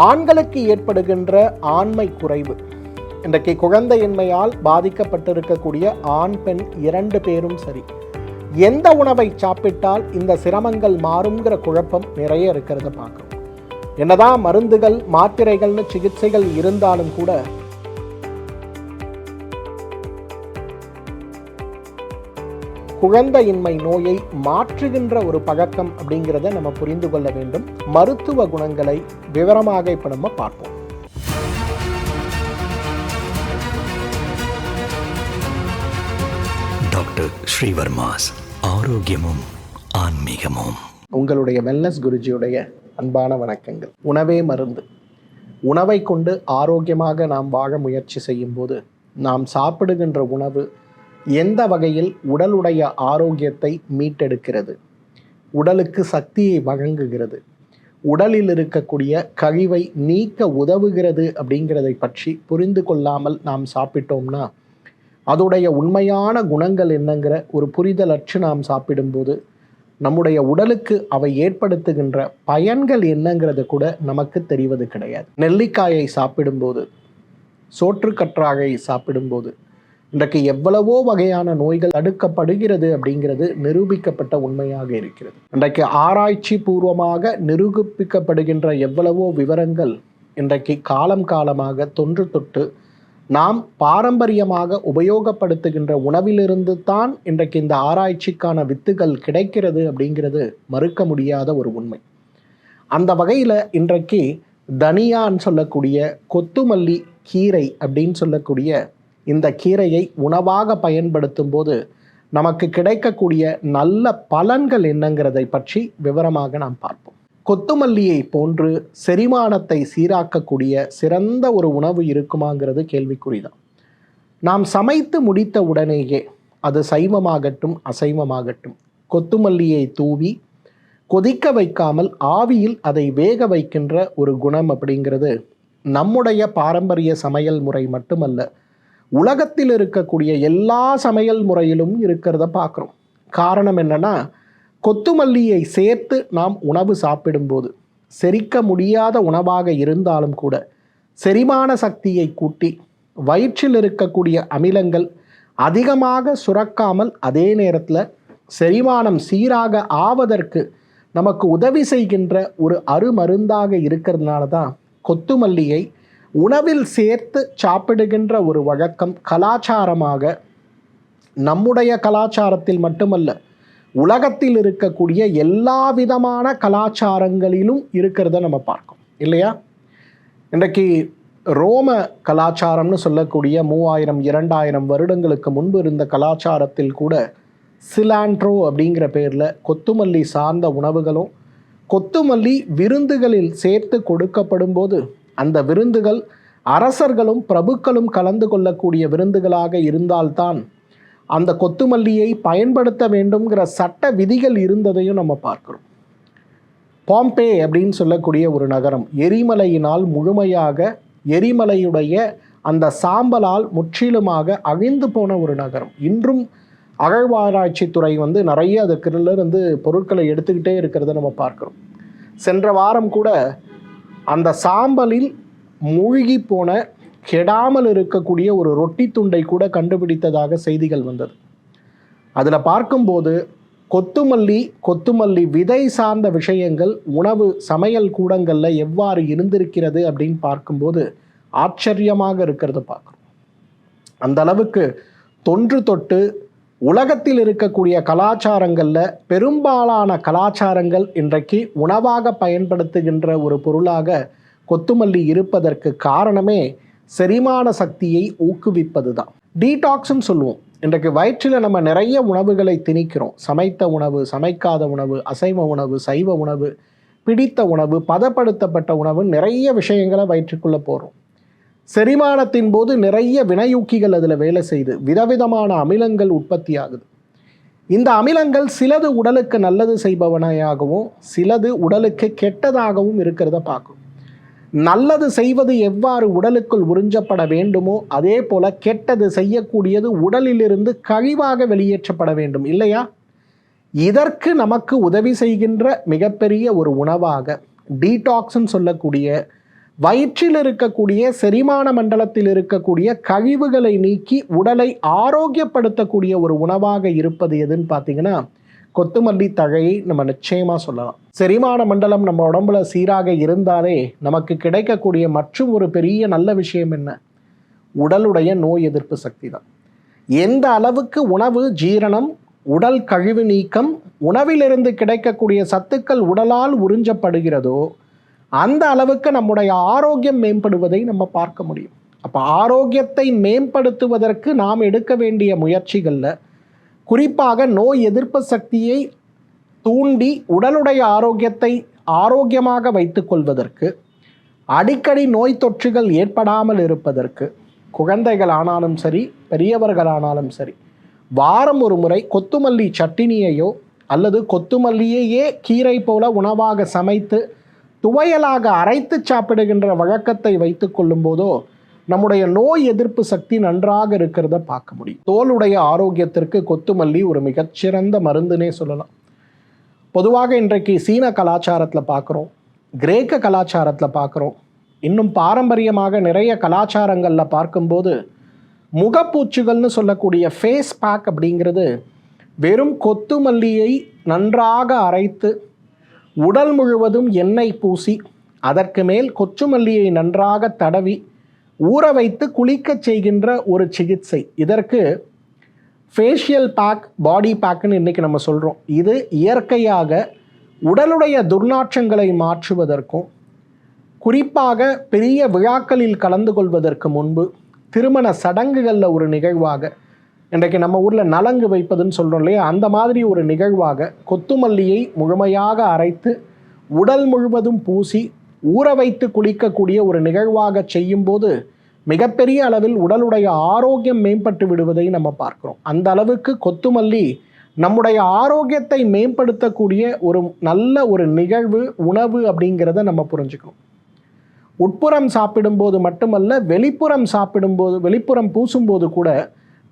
ஆண்களுக்கு ஏற்படுகின்ற ஆண்மை குறைவு. இன்றைக்கு குழந்தையின்மையால் பாதிக்கப்பட்டிருக்கக்கூடிய ஆண் பெண் 2 பேரும் சரி, எந்த உணவை சாப்பிட்டால் இந்த சிரமங்கள் மாறுங்கிற குழப்பம் நிறைய இருக்கிறத பார்க்குறோம். என்னதான் மருந்துகள் மாத்திரைகள்னு சிகிச்சைகள் இருந்தாலும் கூட குழந்தையின்மை நோயை மாற்றுகின்ற ஒரு பழக்கம் அப்படிங்கிறத நம்ம புரிந்து கொள்ள வேண்டும். மருத்துவ குணங்களை விவரமாக இப்ப நம்ம பார்ப்போம். டாக்டர் ஸ்ரீவர்மாஸ் ஆரோக்கியமும் ஆன்மீகமும். உங்களுடைய வெல்னஸ் குருஜியுடைய அன்பான வணக்கங்கள். உணவே மருந்து. உணவை கொண்டு ஆரோக்கியமாக நாம் வாழ முயற்சி செய்யும் போது நாம் சாப்பிடுகின்ற உணவு எந்த வகையில் உடலுடைய ஆரோக்கியத்தை மீட்டெடுக்கிறது, உடலுக்கு சக்தியை வழங்குகிறது, உடலில் இருக்கக்கூடிய கழிவை நீக்க உதவுகிறது அப்படிங்கிறதை பற்றி புரிந்து கொள்ளாமல் நாம் சாப்பிட்டோம்னா அதோடைய உண்மையான குணங்கள் என்னங்கிற ஒரு புரிதலற்று நாம் சாப்பிடும்போது நம்முடைய உடலுக்கு அவை ஏற்படுத்துகின்ற பயன்கள் என்னங்கிறது கூட நமக்கு தெரிவது கிடையாது. நெல்லிக்காயை சாப்பிடும்போது, சோற்றுக்கற்றாழை சாப்பிடும்போது இன்றைக்கு எவ்வளவோ வகையான நோய்கள் தடுக்கப்படுகிறது அப்படிங்கிறது நிரூபிக்கப்பட்ட உண்மையாக இருக்கிறது. இன்றைக்கு ஆராய்ச்சி பூர்வமாக நிரூபிக்கப்படுகின்ற எவ்வளவோ விவரங்கள் இன்றைக்கு காலமாக தொன்று தொட்டு நாம் பாரம்பரியமாக உபயோகப்படுத்துகின்ற உணவிலிருந்து தான் இன்றைக்கு இந்த ஆராய்ச்சிக்கான வித்துகள் கிடைக்கிறது அப்படிங்கிறது மறுக்க முடியாத ஒரு உண்மை. அந்த வகையில் இன்றைக்கு தனியான்னு சொல்லக்கூடிய கொத்துமல்லி கீரை அப்படின்னு சொல்லக்கூடிய இந்த கீரையை உணவாக பயன்படுத்தும் போது நமக்கு கிடைக்கக்கூடிய நல்ல பலன்கள் என்னங்கிறதை பற்றி விவரமாக நாம் பார்ப்போம். கொத்துமல்லியை போன்று செரிமானத்தை சீராக்கக்கூடிய சிறந்த ஒரு உணவு இருக்குமாங்கிறது கேள்விக்குறிதான். நாம் சமைத்து முடித்த உடனேயே, அது சைவமாகட்டும் அசைவமாகட்டும், கொத்துமல்லியை தூவி கொதிக்க வைக்காமல் ஆவியில் அதை வேக வைக்கின்ற ஒரு குணம் அப்படிங்கிறது நம்முடைய பாரம்பரிய சமையல் முறை மட்டுமல்ல, உலகத்தில் இருக்கக்கூடிய எல்லா சமையல் முறையிலும் இருக்கிறத பார்க்குறோம். காரணம் என்னன்னா, கொத்துமல்லியை சேர்த்து நாம் உணவு சாப்பிடும்போது செரிக்க முடியாத உணவாக இருந்தாலும் கூட செரிமான சக்தியை கூட்டி வயிற்றில் இருக்கக்கூடிய அமிலங்கள் அதிகமாக சுரக்காமல் அதே நேரத்தில் செரிமானம் சீராக ஆவதற்கு நமக்கு உதவி செய்கின்ற ஒரு அருமருந்தாக இருக்கிறதுனால தான் கொத்துமல்லியை உணவில் சேர்த்து சாப்பிடுகின்ற ஒரு வழக்கம் கலாச்சாரமாக நம்முடைய கலாச்சாரத்தில் மட்டுமல்ல, உலகத்தில் இருக்கக்கூடிய எல்லா விதமான கலாச்சாரங்களிலும் இருக்கிறத நம்ம பார்க்கோம் இல்லையா? இன்றைக்கு ரோம கலாச்சாரம்னு சொல்லக்கூடிய 3000-2000 வருடங்களுக்கு முன்பு இருந்த கலாச்சாரத்தில் கூட சிலாண்ட்ரோ அப்படிங்கிற பேரில் கொத்துமல்லி சார்ந்த உணவுகளும் கொத்துமல்லி விருந்துகளில் சேர்த்து கொடுக்கப்படும் போது அந்த விருந்துகள் அரசர்களும் பிரபுக்களும் கலந்து கொள்ளக்கூடிய விருந்துகளாக இருந்தால்தான் அந்த கொத்துமல்லியை பயன்படுத்த வேண்டும்ங்கிற சட்ட விதிகள் இருந்ததையும் நம்ம பார்க்கிறோம். பாம்பே அப்படின்னு சொல்லக்கூடிய ஒரு நகரம் எரிமலையினால் முழுமையாக, எரிமலையுடைய அந்த சாம்பலால் முற்றிலுமாக அழிந்து போன ஒரு நகரம். இன்றும் அகழ்வாராய்ச்சித்துறை நிறைய அதுக்கிருந்து பொருட்களை எடுத்துக்கிட்டே இருக்கிறத நம்ம பார்க்குறோம். சென்ற வாரம் கூட அந்த சாம்பலில் மூழ்கி போன கெடாமல் இருக்கக்கூடிய ஒரு ரொட்டி துண்டை கூட கண்டுபிடித்ததாக செய்திகள் வந்தது. அதில் பார்க்கும்போது கொத்துமல்லி விதை சார்ந்த விஷயங்கள் உணவு சமையல் கூடங்களில் எவ்வாறு இருந்திருக்கிறது அப்படின்னு பார்க்கும்போது ஆச்சரியமாக இருக்கிறத பார்க்குறோம். அந்த அளவுக்கு தொன்று தொட்டு உலகத்தில் இருக்கக்கூடிய கலாச்சாரங்களில் பெரும்பாலான கலாச்சாரங்கள் இன்றைக்கு உணவாக பயன்படுத்துகின்ற ஒரு பொருளாக கொத்துமல்லி இருப்பதற்கு காரணமே செரிமான சக்தியை ஊக்குவிப்பது தான். டீடாக்ஸ்ன்னு சொல்லுவோம். இன்றைக்கு வயிற்றில் நம்ம நிறைய உணவுகளை திணிக்கிறோம். சமைத்த உணவு, சமைக்காத உணவு, அசைவ உணவு, சைவ உணவு, பிடித்த உணவு, பதப்படுத்தப்பட்ட உணவு, நிறைய விஷயங்களை வயிற்றுக்குள்ளே போகிறோம். செரிமானத்தின் போது நிறைய வினையூக்கிகள் அதில் வேலை செய்து விதவிதமான அமிலங்கள் உற்பத்தி ஆகுது. இந்த அமிலங்கள் சிலது உடலுக்கு நல்லது செய்பவனையாகவும் சிலது உடலுக்கு கெட்டதாகவும் இருக்கிறத பார்க்கும். நல்லது செய்வது எவ்வாறு உடலுக்குள் உறிஞ்சப்பட வேண்டுமோ அதே போல கெட்டது செய்யக்கூடியது உடலிலிருந்து கழிவாக வெளியேற்றப்பட வேண்டும் இல்லையா? இதற்கு நமக்கு உதவி செய்கின்ற மிகப்பெரிய ஒரு உணவாக டீடாக்ஸ்ன்னு சொல்லக்கூடிய வயிற்றில் இருக்கக்கூடிய செரிமான மண்டலத்தில் இருக்கக்கூடிய கழிவுகளை நீக்கி உடலை ஆரோக்கியப்படுத்தக்கூடிய ஒரு உணவாக இருப்பது எதுன்னு பார்த்தீங்கன்னா கொத்துமல்லி தழையை நம்ம நிச்சயமாக சொல்லலாம். செரிமான மண்டலம் நம்ம உடம்புல சீராக இருந்தாலே நமக்கு கிடைக்கக்கூடிய மற்றும் ஒரு பெரிய நல்ல விஷயம் என்ன? உடலுடைய நோய் எதிர்ப்பு சக்தி தான். எந்த அளவுக்கு உணவு ஜீரணம், உடல் கழிவு நீக்கம், உணவிலிருந்து கிடைக்கக்கூடிய சத்துக்கள் உடலால் உறிஞ்சப்படுகிறதோ அந்த அளவுக்கு நம்முடைய ஆரோக்கியம் மேம்படுவதை நம்ம பார்க்க முடியும். அப்போ ஆரோக்கியத்தை மேம்படுத்துவதற்கு நாம் எடுக்க வேண்டிய முயற்சிகளில் குறிப்பாக நோய் எதிர்ப்பு சக்தியை தூண்டி உடலுடைய ஆரோக்கியத்தை ஆரோக்கியமாக வைத்துக்கொள்வதற்கு, அடிக்கடி நோய் தொற்றுகள் ஏற்படாமல் இருப்பதற்கு, குழந்தைகள் ஆனாலும் சரி பெரியவர்களானாலும் சரி வாரம் ஒரு முறை கொத்துமல்லி சட்டினியையோ அல்லது கொத்துமல்லியையே கீரை போல உணவாக சமைத்து துவையலாக அரைத்து சாப்பிடுகின்ற வழக்கத்தை வைத்து கொள்ளும் போதோ நம்முடைய நோய் எதிர்ப்பு சக்தி நன்றாக இருக்கிறத பார்க்க முடியும். தோலுடைய ஆரோக்கியத்திற்கு கொத்துமல்லி ஒரு மிகச்சிறந்த மருந்துனே சொல்லலாம். பொதுவாக இன்றைக்கு சீன கலாச்சாரத்தில் பார்க்குறோம், கிரேக்க கலாச்சாரத்தில் பார்க்குறோம், இன்னும் பாரம்பரியமாக நிறைய கலாச்சாரங்களில் பார்க்கும்போது முகப்பூச்சுகள்னு சொல்லக்கூடிய ஃபேஸ் பேக் அப்படிங்கிறது வெறும் கொத்துமல்லியை நன்றாக அரைத்து உடல் முழுவதும் எண்ணெய் பூசி அதற்கு மேல் கொச்சுமல்லியை நன்றாக தடவி ஊற வைத்து குளிக்க செய்கின்ற ஒரு சிகிச்சை. இதற்கு ஃபேஷியல் பேக், பாடி பேக்குன்னு இன்றைக்கி நம்ம சொல்கிறோம். இது இயற்கையாக உடலுடைய துர்நாற்றங்களை மாற்றுவதற்கும், குறிப்பாக பெரிய விழாக்களில் கலந்து கொள்வதற்கு முன்பு, திருமண சடங்குகளில் ஒரு நிகழ்வாக, இன்றைக்கு நம்ம ஊரில் நலங்கு வைப்பதுன்னு சொல்கிறோம் இல்லையா, அந்த மாதிரி ஒரு நிகழ்வாக கொத்துமல்லியை முழுமையாக அரைத்து உடல் முழுவதும் பூசி ஊற வைத்து குளிக்கக்கூடிய ஒரு நிகழ்வாக செய்யும்போது மிகப்பெரிய அளவில் உடலுடைய ஆரோக்கியம் மேம்பட்டு விடுவதை நம்ம பார்க்குறோம். அந்த அளவுக்கு கொத்துமல்லி நம்முடைய ஆரோக்கியத்தை மேம்படுத்தக்கூடிய ஒரு நல்ல ஒரு நிகழ்வு, உணவு அப்படிங்கிறத நம்ம புரிஞ்சுக்கணும். உட்புறம் சாப்பிடும்போது மட்டுமல்ல, வெளிப்புறம் பூசும்போது கூட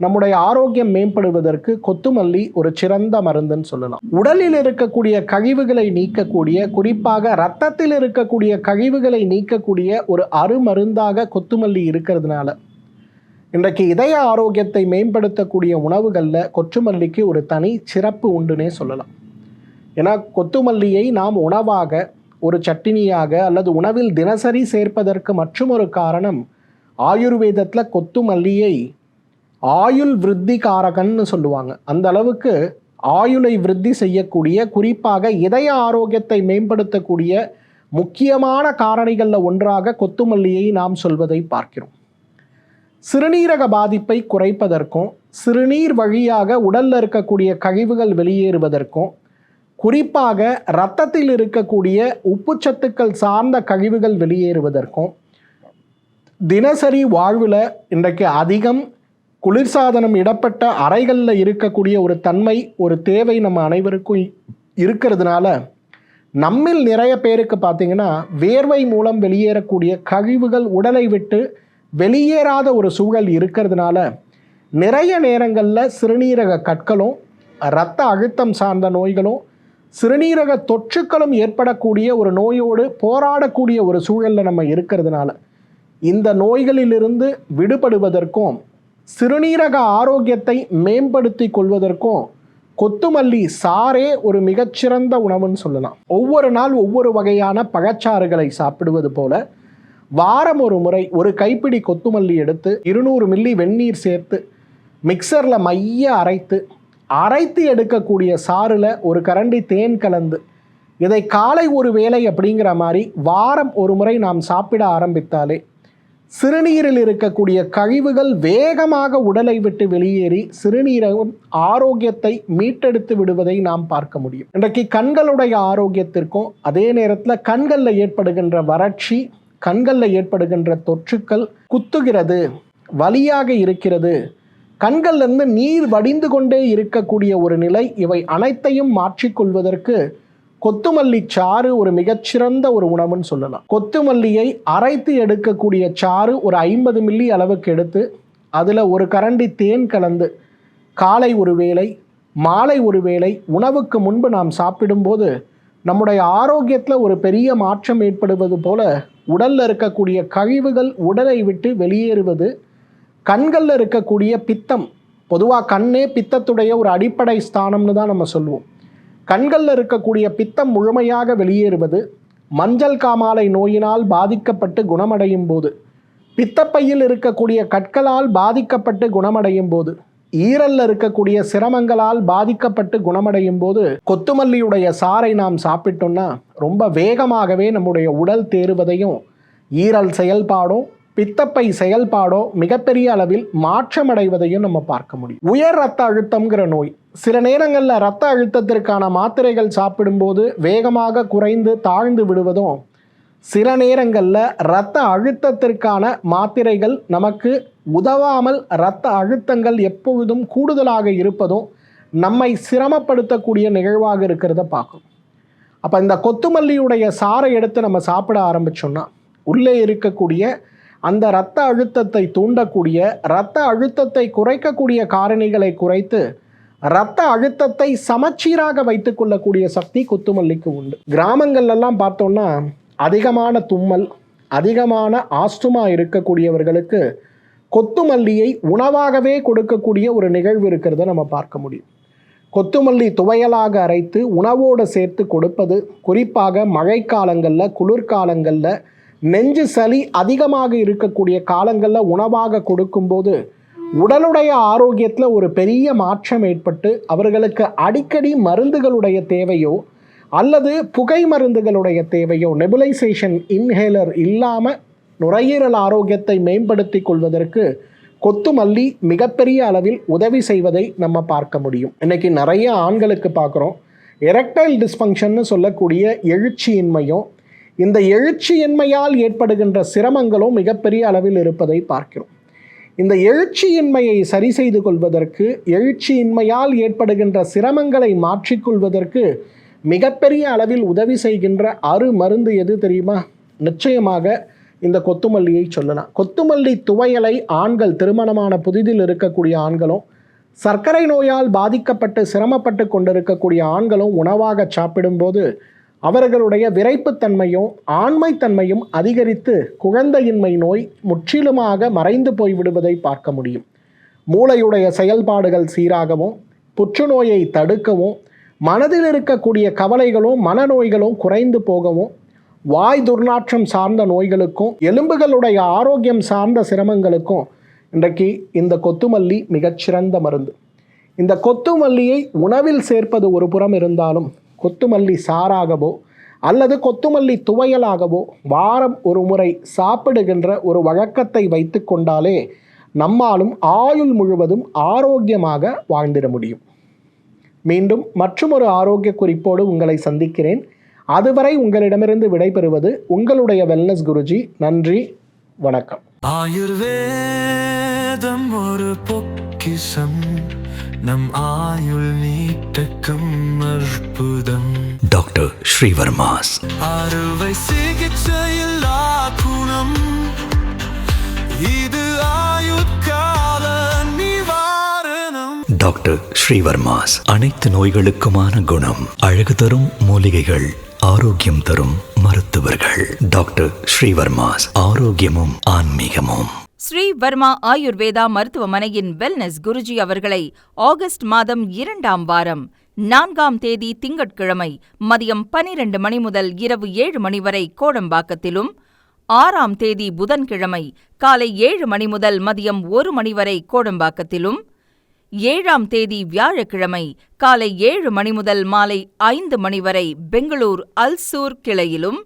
நம்முடைய ஆரோக்கியம் மேம்படுவதற்கு கொத்துமல்லி ஒரு சிறந்த மருந்துன்னு சொல்லலாம். உடலில் இருக்கக்கூடிய கழிவுகளை நீக்கக்கூடிய, குறிப்பாக இரத்தத்தில் இருக்கக்கூடிய கழிவுகளை நீக்கக்கூடிய ஒரு அருமருந்தாக கொத்துமல்லி இருக்கிறதுனால இன்றைக்கு இதய ஆரோக்கியத்தை மேம்படுத்தக்கூடிய உணவுகளில் கொத்துமல்லிக்கு ஒரு தனி சிறப்பு உண்டுன்னே சொல்லலாம். ஏன்னா கொத்துமல்லியை நாம் உணவாக, ஒரு சட்டினியாக அல்லது உணவில் தினசரி சேர்ப்பதற்கு மற்றும் ஒரு காரணம், ஆயுர்வேதத்தில் கொத்துமல்லியை ஆயுள் விருத்தி காரகன்னு சொல்லுவாங்க. அந்த அளவுக்கு ஆயுளை விருத்தி செய்யக்கூடிய, குறிப்பாக இதய ஆரோக்கியத்தை மேம்படுத்தக்கூடிய முக்கியமான காரணிகளில் ஒன்றாக கொத்துமல்லியை நாம் சொல்வதை பார்க்கிறோம். சிறுநீரக பாதிப்பை குறைப்பதற்கும், சிறுநீர் வழியாக உடலில் இருக்கக்கூடிய கழிவுகள் வெளியேறுவதற்கும், குறிப்பாக இரத்தத்தில் இருக்கக்கூடிய உப்புச்சத்துக்கள் சார்ந்த கழிவுகள் வெளியேறுவதற்கும், தினசரி வாழ்வில் இன்றைக்கு அதிகம் குளிர்சாதனம் இடப்பட்ட அறைகளில் இருக்கக்கூடிய ஒரு தன்மை, ஒரு தேவை நம்ம அனைவருக்கும் இருக்கிறதுனால நம்மில் நிறைய பேருக்கு பார்த்திங்கன்னா வேர்வை மூலம் வெளியேறக்கூடிய கழிவுகள் உடலை விட்டு வெளியேறாத ஒரு சூழல் இருக்கிறதுனால நிறைய நேரங்களில் சிறுநீரக கற்களும், இரத்த அழுத்தம் சார்ந்த நோய்களும், சிறுநீரக தொற்றுக்களும் ஏற்படக்கூடிய ஒரு நோயோடு போராடக்கூடிய ஒரு சூழலில் நம்ம இருக்கிறதுனால இந்த நோய்களிலிருந்து விடுபடுவதற்கும், சிறுநீரக ஆரோக்கியத்தை மேம்படுத்தி கொள்வதற்கும் கொத்துமல்லி சாரே ஒரு மிகச்சிறந்த உணவுன்னு சொல்லலாம். ஒவ்வொரு நாள் ஒவ்வொரு வகையான பழச்சாறுகளை சாப்பிடுவது போல வாரம் ஒரு முறை ஒரு கைப்பிடி கொத்துமல்லி எடுத்து 200 மில்லி வெந்நீர் சேர்த்து மிக்சரில் மைய அரைத்து எடுக்கக்கூடிய சாறில் ஒரு கரண்டி தேன் கலந்து இதை காலை ஒரு வேளை அப்படிங்கிற மாதிரி வாரம் ஒரு முறை நாம் சாப்பிட ஆரம்பித்தாலே சிறுநீரில் இருக்கக்கூடிய கழிவுகள் வேகமாக உடலை விட்டு வெளியேறி சிறுநீரகம் ஆரோக்கியத்தை மீட்டெடுத்து விடுவதை நாம் பார்க்க முடியும். இன்றைக்கு கண்களுடைய ஆரோக்கியத்திற்கும், அதே நேரத்தில் கண்களில் ஏற்படுகின்ற வறட்சி, கண்களில் ஏற்படுகின்ற தொற்றுக்கள், குத்துகிறது, வலியாக இருக்கிறது, கண்கள்லேருந்து நீர் வடிந்து கொண்டே இருக்கக்கூடிய ஒரு நிலை, இவை அனைத்தையும் மாற்றிக்கொள்வதற்கு கொத்துமல்லி சாறு ஒரு மிகச்சிறந்த ஒரு உணவுன்னு சொல்லலாம். கொத்துமல்லியை அரைத்து எடுக்கக்கூடிய சாறு ஒரு 50 மில்லி அளவுக்கு எடுத்து அதில் ஒரு கரண்டி தேன் கலந்து காலை ஒரு வேளை, மாலை ஒரு வேளை உணவுக்கு முன்பு நாம் சாப்பிடும்போது நம்முடைய ஆரோக்கியத்தில் ஒரு பெரிய மாற்றம் ஏற்படுவது போல உடலில் இருக்கக்கூடிய கழிவுகள் உடலை விட்டு வெளியேறுவது, கண்களில் இருக்கக்கூடிய பித்தம், பொதுவாக கண்ணே பித்தத்துடைய ஒரு அடிப்படை ஸ்தானம்னு தான் நம்ம சொல்லுவோம். கண்களில் இருக்கக்கூடிய பித்தம் முழுமையாக வெளியேறுவது, மஞ்சள் காமாலை நோயினால் பாதிக்கப்பட்டு குணமடையும் போது, பித்தப்பையில் இருக்கக்கூடிய கற்களால் பாதிக்கப்பட்டு குணமடையும் போது, ஈரல்ல இருக்கக்கூடிய சிரமங்களால் பாதிக்கப்பட்டு குணமடையும் போது கொத்துமல்லியுடைய சாறை நாம் சாப்பிட்டோம்னா ரொம்ப வேகமாகவே நம்முடைய உடல் தேறுவதையும், ஈரல் செயல்பாடும் பித்தப்பை செயல்பாடோ மிகப்பெரிய அளவில் மாற்றமடைவதையும் நம்ம பார்க்க முடியும். உயர் இரத்த அழுத்தம்ங்கிற நோய், சில நேரங்களில் இரத்த அழுத்தத்திற்கான மாத்திரைகள் சாப்பிடும்போது வேகமாக குறைந்து தாழ்ந்து விடுவதும், சில நேரங்களில் இரத்த அழுத்தத்திற்கான மாத்திரைகள் நமக்கு உதவாமல் இரத்த அழுத்தங்கள் எப்பொழுதும் கூடுதலாக இருப்பதும் நம்மை சிரமப்படுத்தக்கூடிய நிகழ்வாக இருக்கிறத பார்க்கணும். அப்போ இந்த கொத்துமல்லியுடைய சாறை எடுத்து நம்ம சாப்பிட ஆரம்பித்தோம்னா உள்ளே இருக்கக்கூடிய அந்த இரத்த அழுத்தத்தை தூண்டக்கூடிய, இரத்த அழுத்தத்தை குறைக்கக்கூடிய காரணிகளை குறைத்து இரத்த அழுத்தத்தை சமச்சீராக வைத்துக் கொள்ளக்கூடிய சக்தி கொத்துமல்லிக்கு உண்டு. கிராமங்கள்லாம் பார்த்தோம்னா அதிகமான தும்மல், அதிகமான ஆஸ்துமா இருக்கக்கூடியவர்களுக்கு கொத்துமல்லியை உணவாகவே கொடுக்கக்கூடிய ஒரு நிகழ்வு இருக்கிறத நம்ம பார்க்க முடியும். கொத்துமல்லி துவையலாக அரைத்து உணவோடு சேர்த்து கொடுப்பது, குறிப்பாக மழைக்காலங்களில், குளிர்காலங்களில், நெஞ்சு சளி அதிகமாக இருக்கக்கூடிய காலங்களில் உணவாக கொடுக்கும்போது உடலுடைய ஆரோக்கியத்தில் ஒரு பெரிய மாற்றம் ஏற்பட்டு அவர்களுக்கு அடிக்கடி மருந்துகளுடைய தேவையோ அல்லது புகை மருந்துகளுடைய தேவையோ, நெபுலைசேஷன் இன்ஹேலர் இல்லாமல் நுரையீரல் ஆரோக்கியத்தை மேம்படுத்தி கொள்வதற்கு கொத்துமல்லி மிகப்பெரிய அளவில் உதவி செய்வதை நம்ம பார்க்க முடியும். இன்றைக்கி நிறைய ஆண்களுக்கு பார்க்குறோம் எரெக்டைல் டிஸ்ஃபங்க்ஷன்னு சொல்லக்கூடிய எழுச்சியின்மையும், இந்த எழுச்சியின்மையால் ஏற்படுகின்ற சிரமங்களும் மிகப்பெரிய அளவில் இருப்பதை பார்க்கிறோம். இந்த எழுச்சியின்மையை சரி செய்து கொள்வதற்கு, எழுச்சியின்மையால் ஏற்படுகின்ற சிரமங்களை மாற்றிக்கொள்வதற்கு மிகப்பெரிய அளவில் உதவி செய்கின்ற மருந்து எது தெரியுமா? நிச்சயமாக இந்த கொத்துமல்லியை சொல்லலாம். கொத்துமல்லி துவையலை ஆண்கள், திருமணமான புதிதில் இருக்கக்கூடிய ஆண்களும், சர்க்கரை நோயால் பாதிக்கப்பட்டு சிரமப்பட்டு கொண்டிருக்கக்கூடிய ஆண்களும் உணவாக சாப்பிடும்போது அவர்களுடைய விரைப்புத்தன்மையும் ஆண்மைத்தன்மையும் அதிகரித்து குழந்தையின்மை நோய் முற்றிலுமாக மறைந்து போய்விடுவதை பார்க்க முடியும். மூளையுடைய செயல்பாடுகள் சீராகவும், புற்றுநோயை தடுக்கவும், மனதில் இருக்கக்கூடிய கவலைகளும் மனநோய்களும் குறைந்து போகவும், வாய் துர்நாற்றம் சார்ந்த நோய்களுக்கும் எலும்புகளுடைய ஆரோக்கியம் சார்ந்த சிரமங்களுக்கும் இன்றைக்கு இந்த கொத்துமல்லி மிகச்சிறந்த மருந்து. இந்த கொத்துமல்லியை உணவில் சேர்ப்பது ஒரு புறம் இருந்தாலும், கொத்துமல்லி சாறாகவோ அல்லது கொத்துமல்லி துவையலாகவோ வாரம் ஒரு முறை சாப்பிடுகின்ற ஒரு வழக்கத்தை வைத்து கொண்டாலே நம்மாலும் ஆயுள் முழுவதும் ஆரோக்கியமாக வாழ்ந்திட முடியும். மீண்டும் மற்றொரு ஆரோக்கிய குறிப்போடு உங்களை சந்திக்கிறேன். அதுவரை உங்களிடமிருந்து விடைபெறுவது உங்களுடைய வெல்னஸ் குருஜி. நன்றி, வணக்கம். ஆயுர்வேதம் ஒரு பொக்கிஷம், நம் ஆயுள் நீட்டக்கும் அற்புதம். டாக்டர் ஸ்ரீவர்மாஸ் அறுவை சிகிச்சையில்லா குணம், இது ஆயுட்கால நிவாரணம். டாக்டர் ஸ்ரீவர்மாஸ் அனைத்து நோய்களுக்குமான குணம், அழகு தரும் மூலிகைகள், ஆரோக்கியம் தரும் மருத்துவர்கள். டாக்டர் ஸ்ரீவர்மாஸ், ஆரோக்கியமும் ஆன்மீகமும். ஸ்ரீ வர்மா ஆயுர்வேதா மருத்துவமனையின் வெல்னஸ் குருஜி அவர்களை ஆகஸ்ட் மாதம் 2ஆம் வாரம் 4ஆம் தேதி திங்கட்கிழமை மதியம் 12 மணி முதல் இரவு 7 மணி வரை கோடம்பாக்கத்திலும், 6ஆம் தேதி புதன்கிழமை காலை 7 மணி முதல் மதியம் 1 மணி வரை கோடம்பாக்கத்திலும், 7ஆம் தேதி வியாழக்கிழமை காலை 7 மணி முதல் மாலை 5 மணி வரை பெங்களூர் அல்சூர் கிளையிலும்,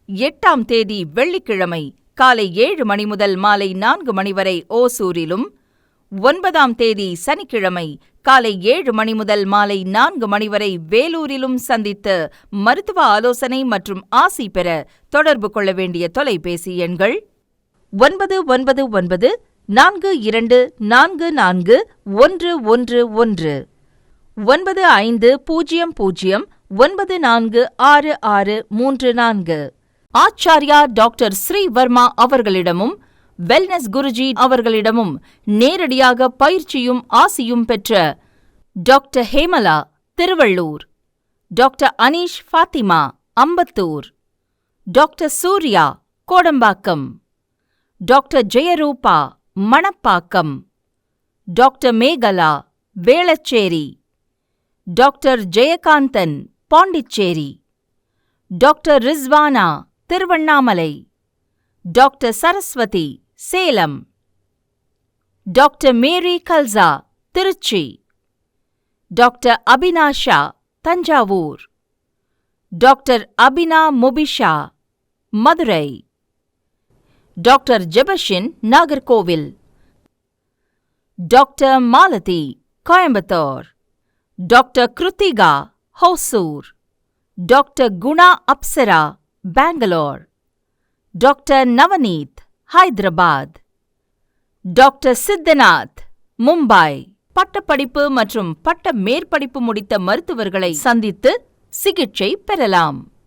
8ஆம் தேதி வெள்ளிக்கிழமை காலை 7 மணி முதல் மாலை 4 மணி வரை ஓசூரிலும், 9ஆம் தேதி சனிக்கிழமை காலை 7 மணி முதல் மாலை 4 மணி வரை வேலூரிலும் சந்தித்து மருத்துவ ஆலோசனை மற்றும் ஆசி பெற தொடர்பு கொள்ள வேண்டிய தொலைபேசி எண்கள் 9942444111, 9500946634. ஆச்சார்யா டாக்டர் ஸ்ரீ வர்மா அவர்களிடமும் வெல்னஸ் குருஜி அவர்களிடமும் நேரடியாக பயிற்சியும் ஆசியும் பெற்ற doctor Hemala Tiruvallur, doctor Aneesh Fathima Ambattur, doctor Surya, Kodambakkam. Doctor Jayarupa, Manapakkam. Doctor Megala, Velachery. Doctor Jayakanthan, Pondicherry. Doctor Rizwana, Tiruvannamalai. Doctor Saraswathi, Salem. Doctor Mary Kalsa, Trichy. Doctor Abinasha, Thanjavur. Doctor Abina Mubisha, Madurai. Doctor Jebashin, Nagercoil. Doctor Malathi, Coimbatore. Doctor Krithika, Hosur. Doctor Guna Apsara, Bangalore. Doctor Navaneeth, Hyderabad. Doctor Siddhanath, Mumbai. பட்டப்படிப்பு மற்றும் பட்ட மேற்படிப்பு முடித்த மருத்துவர்களை சந்தித்து சிகிச்சை பெறலாம்.